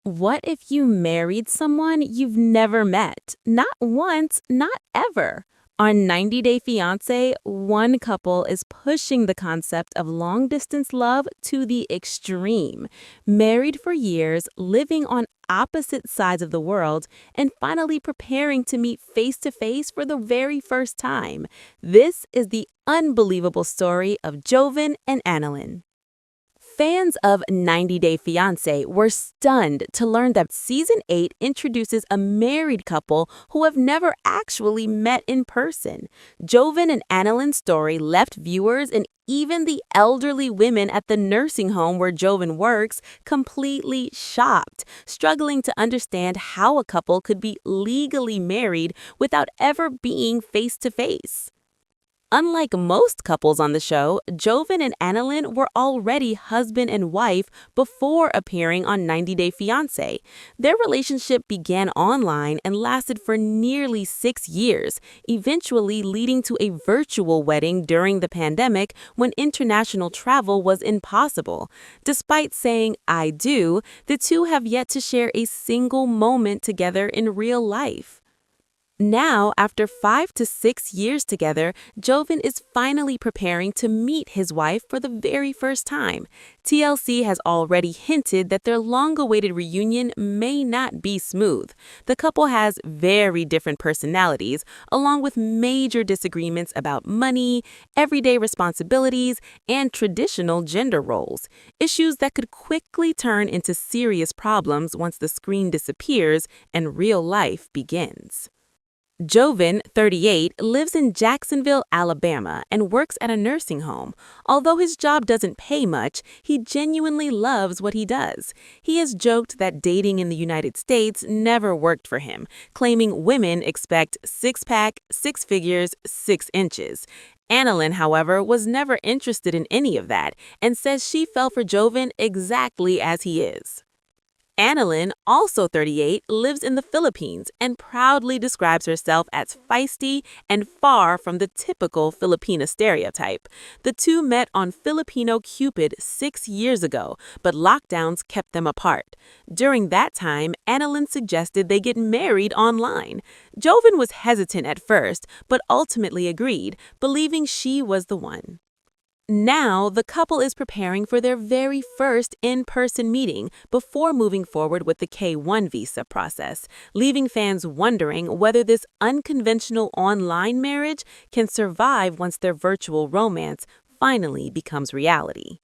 What if you married someone you've never met? Not once, not ever. On 90 Day Fiancé, one couple is pushing the concept of long distance love to the extreme. Married for years, living on opposite sides of the world, and finally preparing to meet face to face for the very first time. This is the unbelievable story of Jovon and Annalyn. Fans of 90 Day Fiancé were stunned to learn that season 8 introduces a married couple who have never actually met in person. Jovon and Annalyn's story left viewers and even the elderly women at the nursing home where Jovon works completely shocked, struggling to understand how a couple could be legally married without ever being face to face. Unlike most couples on the show, Jovon and Annalyn were already husband and wife before appearing on 90 Day Fiancé. Their relationship began online and lasted for nearly 6 years, eventually leading to a virtual wedding during the pandemic when international travel was impossible. Despite saying "I do," the two have yet to share a single moment together in real life. Now, after 5 to 6 years together, Jovon is finally preparing to meet his wife for the very first time. TLC has already hinted that their long-awaited reunion may not be smooth. The couple has very different personalities, along with major disagreements about money, everyday responsibilities, and traditional gender roles. Issues that could quickly turn into serious problems once the screen disappears and real life begins. Jovon, 38, lives in Jacksonville, Alabama, and works at a nursing home. Although his job doesn't pay much, he genuinely loves what he does. He has joked that dating in the United States never worked for him, claiming women expect six-pack, six figures, 6 inches. Annalyn, however, was never interested in any of that and says she fell for Jovon exactly as he is. Annalyn, also 38, lives in the Philippines and proudly describes herself as feisty and far from the typical Filipina stereotype. The two met on Filipino Cupid 6 years ago, but lockdowns kept them apart. During that time, Annalyn suggested they get married online. Jovon was hesitant at first, but ultimately agreed, believing she was the one. Now, the couple is preparing for their very first in-person meeting before moving forward with the K-1 visa process, leaving fans wondering whether this unconventional online marriage can survive once their virtual romance finally becomes reality.